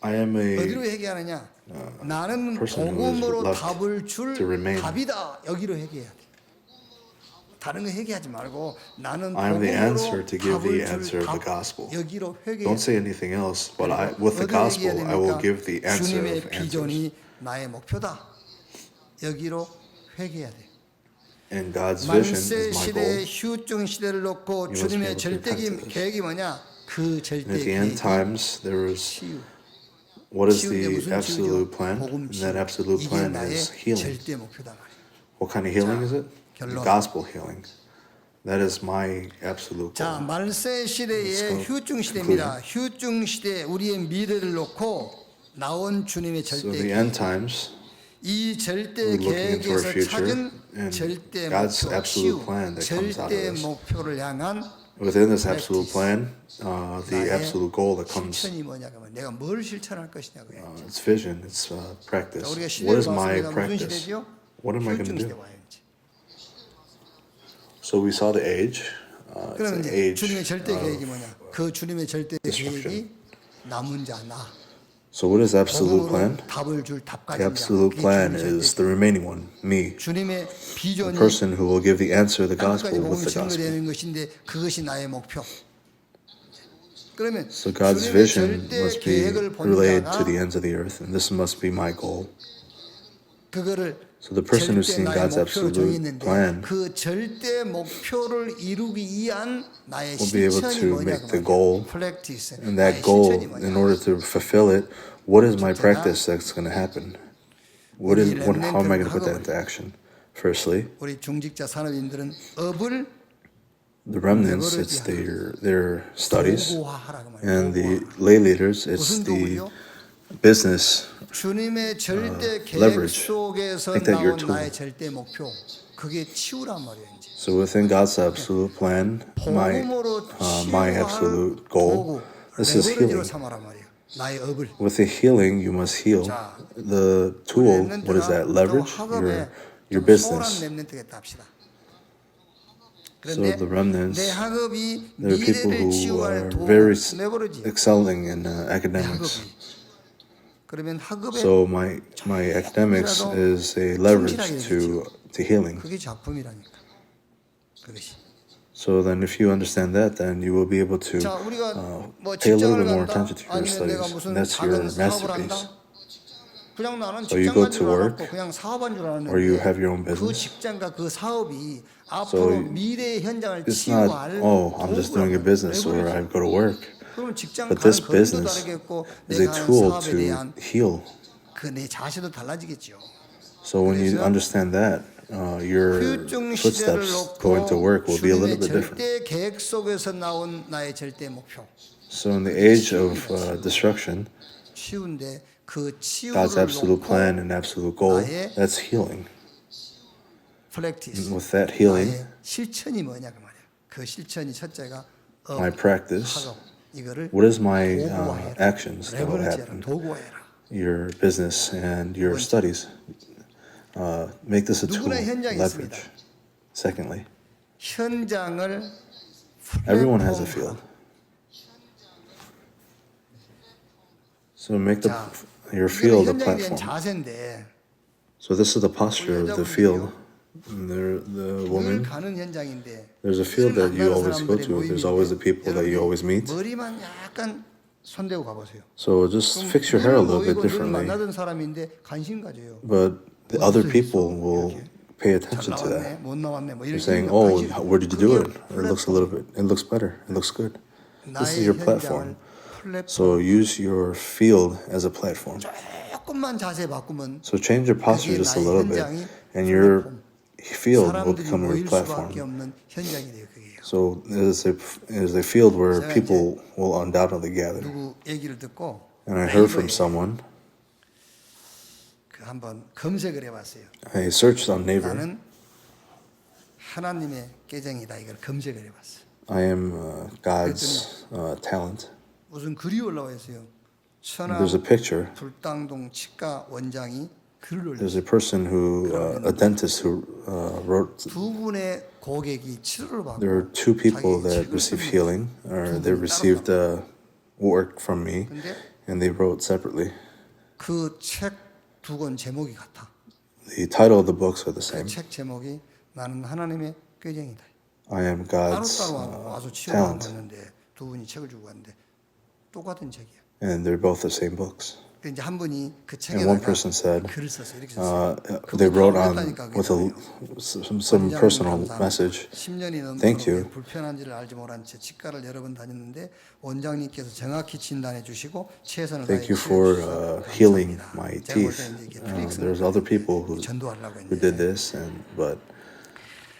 I am 어디로 a 회개하느냐? 나는 person who is 복음으로 left 답을 줄 to remain. 답이다. 여기로 회개해야 돼. 다른 거 회개하지 말고 나는 I am the answer 복음으로 to give the 답을 answer 줄 of the 답. gospel. 여기로 회개해. Don't say anything else, but with the 어디로 gospel, 회개해야 I will 됩니까? give the answer 주님의 of answers. 비전이 나의 목표다. 여기로 회개해야 돼. And God's vision 만세 is my 시대의 goal. 휴증 시대를 놓고 must be 주님의 able to 절대 repent of this. 계획이 뭐냐? 그 And 절대 at the end 계획이 times, there is 치유. what is 치유인데 the 무슨 absolute 치유죠? plan? 복음 And 치유. that absolute 이게 plan 나의 is healing. 절대 목표다 말이야. What kind of healing is it? 결론. Gospel healing. That is my absolute 자, goal. 말세 시대의 Let's go. 휴증 시대입니다. 휴증 시대 우리의 미래를 놓고 나온 주님의 So 절대 the 계획. end times, 이 절대 we're looking into our 계획에서 future 찾은 and 절대 God's 목표, absolute 치유, plan that comes out of 절대 this. 목표를 향한 within this absolute plan, the 나의 absolute goal that comes, 실천이 뭐냐 그러면 내가 뭘 실천할 것이냐고요. it's vision, it's practice. 자, 우리가 What 시대를 is my 봤습니다. 무슨 practice? 시대죠? What am I going 휴증 to 시대 do? 와요 이제. So we saw the age. It's 그러면 an 이제 age. 주님의 절대 계획이 뭐냐? 그 주님의 절대 destruction. 계획이 남은 자 나. So what is the absolute 복음으로 plan? 답을 줄 The 답가진 자. absolute 그게 plan 주님의 is 절대 the remaining one, me, 주님의 the 비전이 person who will give the answer of the 땅까지 gospel 복음이 with the gospel. 증거되는 것인데 그것이 나의 목표. 그러면 So God's 주님의 vision 절대 must be 계획을 본 relayed 자가 to the ends of the earth, and this must be my goal. 그거를 So the person who's 절대 seen 나의 God's 목표로 absolute 정했는데 plan 그 절대 목표를 이루기 위한 나의 will be able 실천이 to 뭐냐 make 그 the 말이야. goal, 프랙티스. and 나의 that goal, 실천이 뭐냐. in order to fulfill it, what is my practice that's going to happen? How am I going to put that into action? Firstly, 우리 중직자 산업인들은 업을 the remnants, it's their studies, 도구화하라 그 말이야. and the lay leaders, it's 무슨 the 도구요? business. 주님의 절대 계획 leverage. 속에서 Make that your 나온 tool. 나의 절대 목표 그게 치유란 말이야 이제. So within God's absolute plan, 복음으로 my 치유할 absolute goal, 도구 this is 레버리지로 healing. 삼아란 말이야. 나의 업을. With the healing, you must heal. The tool, what is that? Leverage your 소홀한 business. 렘넌트겠다 합시다. So 그런데 the remnants, 내 학업이 there are people 미래를 who 치유할 are 도구 very 레버리지. excelling in 내 academics. 학업이. 그러면 학업에 So my academics is a leverage to healing. 그게 작품이라니까. 그것이. So then, if you understand that, then you will be able to 자, 우리가 뭐 pay a little 직장을 bit more 간다. attention to your 아니면 내가 studies. 무슨 And that's your 작은 사업을 한다. masterpiece. 그냥 나는 So you 직장 go 간 to 줄 work, 알았고 그냥 사업한 줄 알았는데 or you have your own 그 business. 직장과 그 사업이 앞으로 미래의 현장을 It's not, 치유할 I'm just doing a business or I go to work. 그럼 직장 But 가는 this 거리도 business 다르겠고 is a 내가 하는 tool 사업에 to 대한 heal. 그 내 자세도 달라지겠죠. So when you understand that, your 후유증 시대를 footsteps going to 놓고 work will be a little 주님의 bit different. 절대 계획 속에서 나온 나의 절대 목표. So in the age of destruction, 치유인데 그 God's 치유를 absolute plan 놓고 and absolute goal, 나의 that's healing. 프랙티스, With that healing, 나의 실천이 뭐냐 그 말이야. 그 실천이 첫째가 my practice, 학업 이거를 what is my 도구화해라. actions that will 레버리지해라. happen? 도구화해라. Your business and your studies. Make this a tool, 누구나 현장이 leverage. 있습니다. Secondly, 현장을 everyone has a 플랫폼화. field. So make 자, your 이거는 field a 현장에 대한 platform. 자세인데 So this is the posture of the field. And the 늘 woman, 가는 현장인데 there's a field that you always go to. 모임인데 There's always the people that you always meet. 머리만 약간 손대고 가보세요. So just fix your hair a little bit 늘 differently. 만나던 사람인데 관심 가져요. But the other people will pay attention to that. 나왔네, 못 나왔네, 뭐 You're 이렇게 saying, 관심- "Oh, where did you do it? 그게 It looks a little bit. It looks better. It looks good." This is 나의 your 현장을 platform. 플랫폼 So use your field as a platform. 조금만 자세 바꾸면 So change your posture 그게 just a 나의 little bit, 현장이 and your 플랫폼. field will 사람들이 become your 모일 수밖에 platform. 없는 현장이 돼요. 그게요. So it is a field where 제가 people will undoubtedly gather. 누구 얘기를 듣고 And I heard from 네이버에 someone. 그 한번 검색을 해봤어요. I searched on Naver. 나는 하나님의 계정이다 이걸 검색을 해봤어. I am God's talent. 무슨 글이 올라와 있어요. 천안 There's a picture. 불당동 치과 원장이 글을 올렸어요. There's a person who, a dentist who wrote. 두 분의 고객이 치료를 받고 There are two people 자기 that 책을 receive 쓰는 healing, or they received work from me, 근데 and they wrote separately. 그 책 두 권 제목이 같아. The title of the books are the 그 same. 책 제목이 나는 하나님의 꾀쟁이다. I am God's 따로따로 와서 치료를 talent, 받는데 두 분이 책을 주고 갔는데 똑같은 책이야. and they're both the same books. 근데 이제 한 분이 그 And one 책에다가 person said, 글을 썼어요. 이렇게 썼어요. they wrote on 올렸다니까 with 그게 some personal message. 10년이 Thank you. 넘도록 불편한지를 알지 못한 채 치과를 여러 번 다녔는데 원장님께서 정확히 진단해 주시고 최선을 다해 Thank you for healing 감사합니다. my 제가 볼 teeth. 때는 이게 플릭스 There's other people who 전도하려고 did 했는데 this, but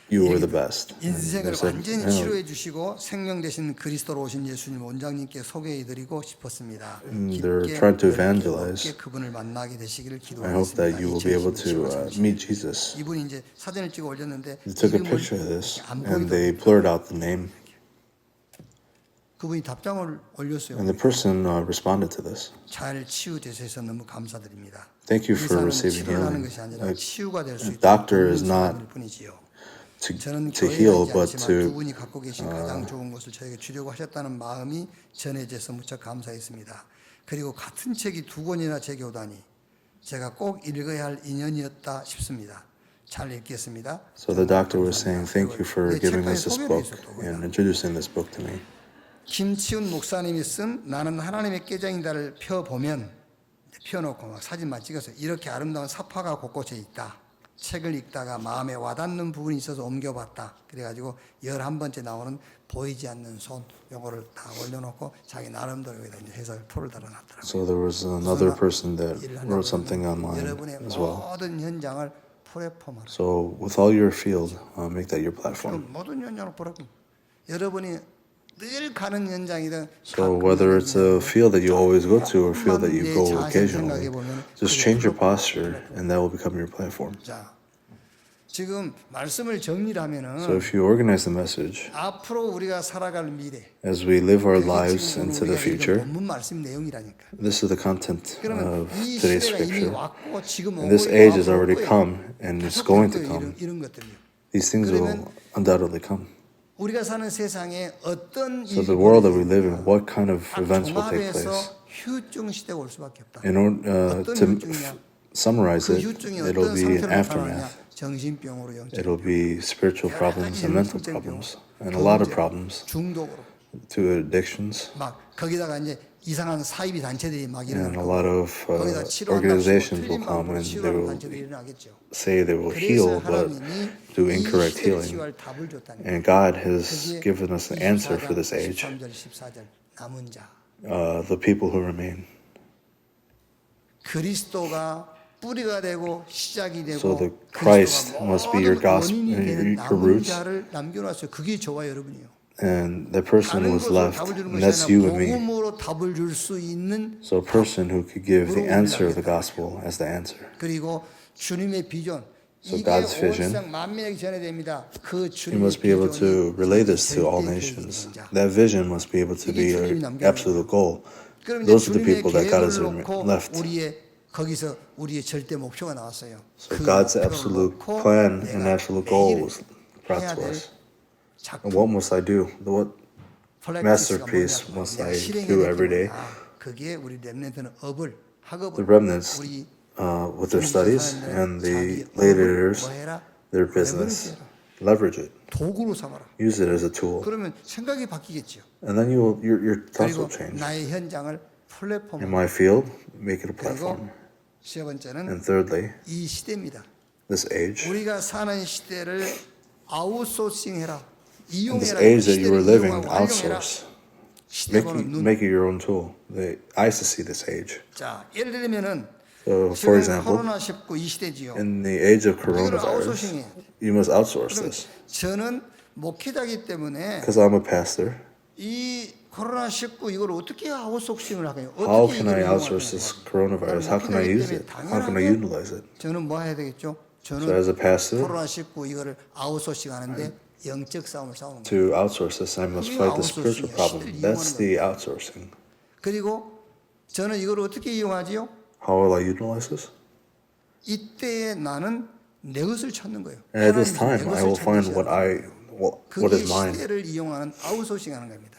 you were the best. And 인생을 they said, 완전히 "Oh, 치료해 주시고 생명 되신 그리스도로 오신 예수님 원장님께 소개해 드리고 싶었습니다. they're trying to evangelize. 그분을 만나게 되시기를 I hope that 기도하겠습니다. you will be able to meet Jesus." 이분이 이제 사진을 찍어 올렸는데 They took a 이름을 picture of this, 안 and 보이더라고요. they blurred out the name. 그분이 답장을 올렸어요. And the person responded to this. 잘 치유되셔서 너무 감사드립니다. Thank you for 의사는 receiving 치료를 하는 healing. 것이 아니라 A 치유가 될 수 있도록 doctor is 돕는 not 사람일 뿐이지요. to 저는 to 교회가 heal, 있지 but 않지만 두 to 분이 갖고 계신 가장 좋은 것을 저에게 주려고 하셨다는 마음이 전해져서 무척 감사했습니다. 그리고 같은 책이 두 권이나 제 교단이 제가 꼭 읽어야 할 인연이었다 싶습니다. 잘 읽겠습니다. So the doctor was saying, "Thank you for 내 giving 책까지 us this 소개돼 book 있었고 and introducing this book to me." 김치훈 목사님이 쓴 나는 하나님의 계정이다를 펴보면 펴놓고 막 사진만 찍어서 이렇게 아름다운 사파가 곳곳에 있다. 책을 읽다가 마음에 와닿는 부분이 있어서 옮겨봤다. 그래가지고 11번째 나오는 보이지 않는 손 요거를 다 올려놓고 자기 나름대로 여기다 이제 해서 표를 달아놨더라고요. So there was another person that 일을 wrote 하려고 something 그러면 online 여러분의 as well. 모든 현장을 플랫폼화로 So with all your field, make that your platform. 모든 현장을 플랫폼. 여러분이 늘 가는 현장이든 So whether it's a field that you always go to or field that you go occasionally, just change your posture and that will become your platform. 자, 지금 말씀을 정리를 So 하면은 if you organize the message, 앞으로 우리가 살아갈 미래 as we live our 그게 lives 지금 into 오늘 the 우리가 읽은 future, 본문 말씀 내용이라니까. this is the content 그러면 of 이 today's 시대가 이미 scripture. 왔고 지금 And 오고 this 있고 age has 앞으로 already 올 거예요. come and it's 계속 going to 될 come. 거예요, 이런 것들이요. These things will undoubtedly come. 우리가 사는 세상에 어떤 So 일이 the world that we 벌어지느냐, live in, what kind of 다 events will take place? 종합해서 휴증 시대가 올 수밖에 없다. In order 어떤 to 휴증이냐? summarize 그 it, 휴증이 it'll 어떤 be 상태로 나타나느냐? aftermath. 정신병으로 영적, It'll be spiritual problems and mental problems, and a lot of problems 중독으로 to addictions, 막 거기다가 이제 이상한 사이비 단체들이 막 일어날 and a 거고 lot of 거기다 치료한다고 organizations will 틀린 come 방법으로 and they 치료하는 will 단체들이 일어나겠죠. say they will 그래서 heal, but 하나님이 do 이 incorrect 시대를 healing. 치유할 답을 줬다는 And God has 그게 given us the answer for this age. 13절 14절 남은 자 The people who remain. 그리스도가 뿌리가 되고 시작이 되고 So the Christ 그리스도가 must be your 모든 gospel, 원인이 되는 your 남은 roots. 자를 남겨놨어요. 그게 저와 여러분이요. And the person 다른 who was 것으로 left, 답을 주는 and 것이 that's 아니라 you and me. 복음으로 답을 줄 수 있는 So a person who could give the answer of the gospel as the answer. 그리고 주님의 비전 So 이게 God's 온 vision, 세상 만민에게 전해됩니다. 그 You 주님의 must be able to 비전이 relay this to all 절대 nations. 계획인 자. That vision must be able to be 이게 주님이 your 남겨놓은 absolute goal. 그럼 이제 Those are the 주님의 people that God 계획을 has 놓고 left. 우리의 거기서 우리의 절대 목표가 나왔어요. So God's 목표를 absolute 놓고 plan 내가 and absolute goal 매일 was brought 해야 to 될 us. 작품, And what must I do? What practice가 masterpiece 뭐냐고 must 내가 I 실행해야 do 될 every 게 day? 뭐냐. 그게 우리 렘넌트는 The 학업을 remnants, 우리 with their studies, and the 자기 leaders, 뭐 해라? their 레버리지 business, 해라. leverage it. 도구로 삼아라. Use it as a tool. 그러면 생각이 바뀌겠죠. And then your thoughts 그리고 will change. 나의 현장을 In 플랫폼 my field, make it a 그리고 platform. 세 번째는 And thirdly, 이 시대입니다. this age. 우리가 사는 시대를 아웃소싱해라. In this 이용해라. age that you 시대를 are living, 이용하고 활용해라. outsource. 시대 보는 눈. Make it your own tool. The eyes to see this age. 자, 예를 들면은 So, for 지금 example, 코로나 19 이 시대지요. in the age of 이거를 coronavirus, 아웃소싱해야 돼. you must outsource 그럼 this. 저는 목회자기 때문에 Because I'm a pastor, 이 코로나 19 이걸 어떻게 아웃소싱을 하겠냐? how 어떻게 can I 이걸 outsource 이용하겠냐? this coronavirus? How can I use it? How can I utilize it? 저는 뭐 해야 되겠죠? 저는 So as a pastor, 코로나 19 이거를 아웃소싱 하는데 영적 싸움을 싸우는 거예요. to outsource this, I must fight the spiritual problem. That's the outsourcing. 그리고 저는 이걸 어떻게 이용하지요? How will I utilize this? 이때에 나는 내 것을 찾는 거예요. And at this 하나님께서 time, 내 I 것을 will find 찾으셔야 what 그게 is mine. 시대를 이용하는 아웃소싱하는 겁니다.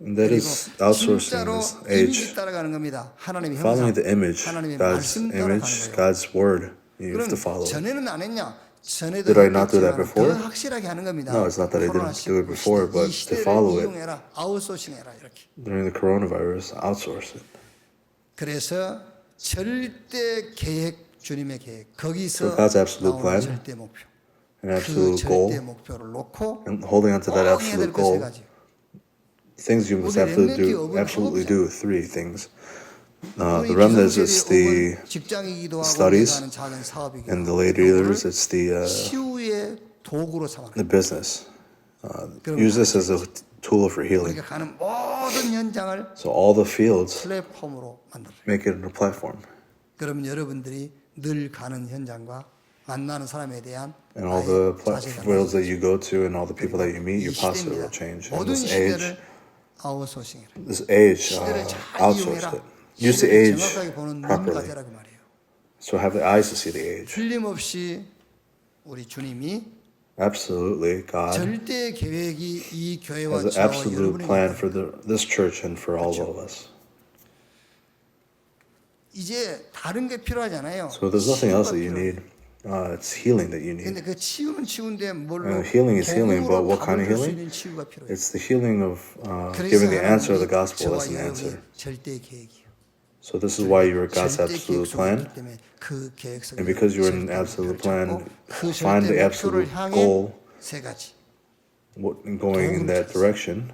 And that 그리고 is outsourcing 진짜로 this 이미지 age. 따라가는 겁니다. 하나님의 Following 형상, the image, 하나님의 God's 말씀 따라가는 image, 거예요. God's word. You have 그럼 to follow it. 전에는 안 했냐? 전에도 Did I not do that 했지만 before? 더 확실하게 하는 겁니다. No, it's not that I didn't do it before, but 이 to 시대를 follow it. 이용해라, 아웃소싱해라 이렇게. During the coronavirus, outsource it. 그래서 절대 계획, 주님의 계획, 거기서 So God's absolute 나오는 plan, 절대 목표, an 그 absolute 절대 goal, 목표를 놓고 and holding on to that 꼭 해야 absolute 될 것 세 goal. 가지. Things you must 우리 absolutely 렘넌트의 do. Three things. The remnants, it's the 직장이기도 하고 studies, 내가 하는 작은 사업이기도 and the 하고 lay leaders, it's the 치유의 도구로 삼아. the business. Use this as a tool for healing. 우리가 가는 모든 현장을 So all the fields, 플랫폼으로 만들어요. make it into a platform. 그러면 여러분들이 늘 가는 현장과 만나는 사람에 대한 And all the 자세가 fields that you go to and all the people that you meet, 이 your posture 시대입니다. will change. In 모든 this age, 시대를 아웃소싱해라. this age, 시대를 잘 outsourced 이용해라. it. Use the 시대를 age 정확하게 보는 눈 properly. 가져라고 말이에요. So have the eyes to see the age. 틀림없이 우리 주님이 Absolutely, God 절대 계획이 이 교회와 has an 저와 absolute plan 여러분에게 for this church and for all of us. 이제 다른 게 필요하잖아요. So there's nothing else that you need. It's healing that you need. 근데 그 치유는 치유인데 뭘로 Healing is healing, but what kind of 답을 줄수 healing? 있는 치유가 필요해요. It's the healing of 그래서 giving the answer of the 하나님이 gospel as 저와 an 여러분의 answer. 절대 계획이에요. So this is why you are God's 절대 absolute 계획 속에 plan. 있기 때문에 그 계획 속에 And because you are in 절대 absolute 목표를 plan, 잡고 그 find 절대 the 목표를 absolute 향해 goal 세 가지 going in that direction.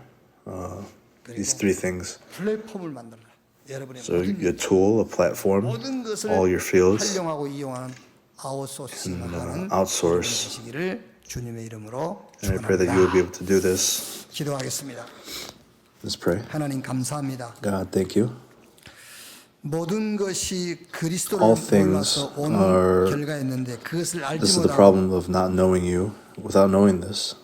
These three things. 플랫폼을 만들라. 여러분의 So 모든 a tool, a platform, 모든 것을 all your fields, 활용하고 이용하는 아웃소싱하는 outsource. 되시기를 주님의 이름으로 And I pray that you will be 축원합니다. able to do this. 기도하겠습니다. Let's pray. 하나님 감사합니다. God, thank you. 모든 것이 그리스도를 All things 몰라서 온 are- 결과였는데 그것을 알지 This is the 못하고 problem of not knowing you. Without knowing this,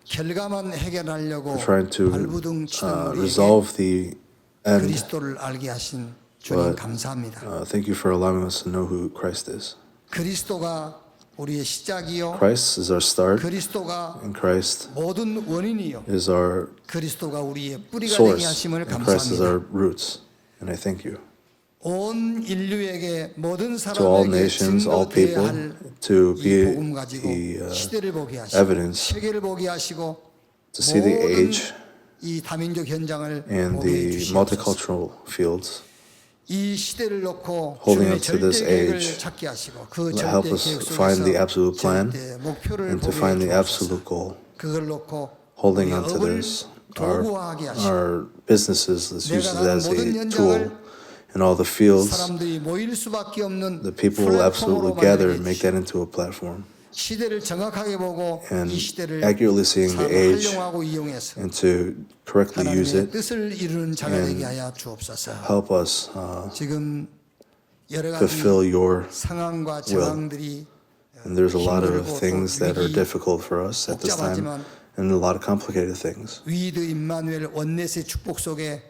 결과만 해결하려고 trying to 발부둥 치는 우리에게 resolve the end. 그리스도를 알게 하신 주님 But, 감사합니다. Thank you for allowing us to know who Christ is. 그리스도가 우리의 시작이요 Christ is our start, 그리스도가 and Christ 모든 원인이요 is our 그리스도가 우리의 뿌리가 되게 source, 하심을 and Christ is 감사합니다. our roots. And I thank you. 온 인류에게 모든 To all 사람에게 nations, all 증거되어야 people, 할 to 이 be 복음 가지고 the 시대를 보게 하시고 evidence, 세계를 보게 하시고 to see the 모든 age 이 다민족 현장을 and 보게 the 해주시옵소서. multicultural fields. 이 시대를 놓고 Holding 주님의 up to this 절대 계획을 age, 찾게 하시고 그 help 절대 us 계획 find the absolute 속에서 plan 절대 목표를 and to 보게 find the 해주옵소서. absolute goal. 그걸 놓고 Holding 우리 on to 업을 this, 도구화하게 하시고 our businesses, let's use it 내가 as 가는 모든 a 현장을 tool, in all the fields, 사람들이 모일 수밖에 없는 the people will absolutely 플랫폼으로 gather and 만들게 make that into a platform. 시대를 정확하게 보고 And 이 시대를 accurately seeing the age 활용하고 이용해서 and to correctly use 하나님의 it, 뜻을 이루는 자가 되게 하여 주옵소서. help us 지금 여러 가지 fulfill your 상황과 저항들이 And there's a lot of 힘들고 things 또 that are 위기, difficult for us at this time, 복잡하지만 and a lot of complicated things. 위드 임마누엘 원넷의 축복 속에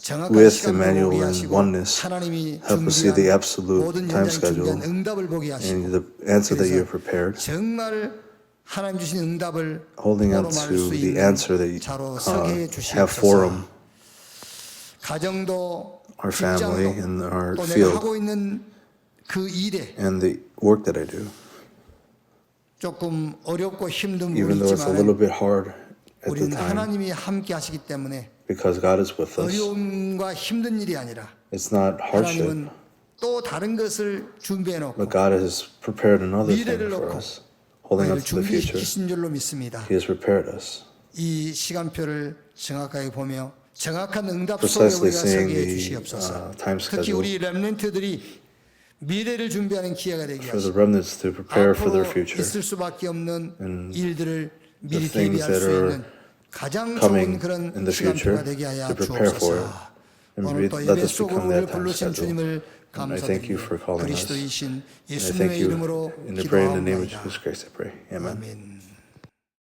정확한 With 시간을 Emmanuel 보게 and 하시고 oneness, 하나님이 help us see the 준비한 absolute 모든 time 현장에 준비한 schedule 응답을 보게 하시고 and the answer that you have prepared, 정말 하나님 주신 응답을 holding on 포럼할 to 수 the 있는 answer that you 자로 서게 해 have forum, 주시옵소서. 가정도 our family, 직장도 and our 또 내가 field, 하고 있는 그 일에 and the work that I do. 조금 어렵고 힘든 Even 부분이 though it's a little 있지만 bit hard at the 우리는 time, 하나님이 함께 하시기 때문에 because God is with us, 어려움과 힘든 일이 아니라 it's not hardship, 하나님은 또 다른 것을 준비해 놓고 but God has prepared another thing 미래를 for 놓고 us, holding 우리를 us to the future. 준비시키신 줄로 믿습니다. He has prepared us. 이 시간표를 정확하게 보며 정확한 응답 속에 Precisely 우리가 seeing 서게 해 the, 주시옵소서. time 특히 schedule. 우리 렘넌트들이 미래를 준비하는 기회가 되게 For the 하시고 remnants to prepare for their 앞으로 future, 있을 수밖에 없는 일들을 미리 things 대비할 that 수 are 있는 가장 coming 좋은 그런 in the future, 시간표가 되게 하여 to prepare for it. 주옵소서. And 오늘 또 let 예배 us 속으로 become 우리를 that time 부르신 schedule. 주님을 And I thank you for 감사드리며 calling us. 그리스도이신 And I 예수님의 thank you 이름으로 in the prayer in the name of 기도하옵나이다. Jesus Christ. I pray. Amen. 아멘.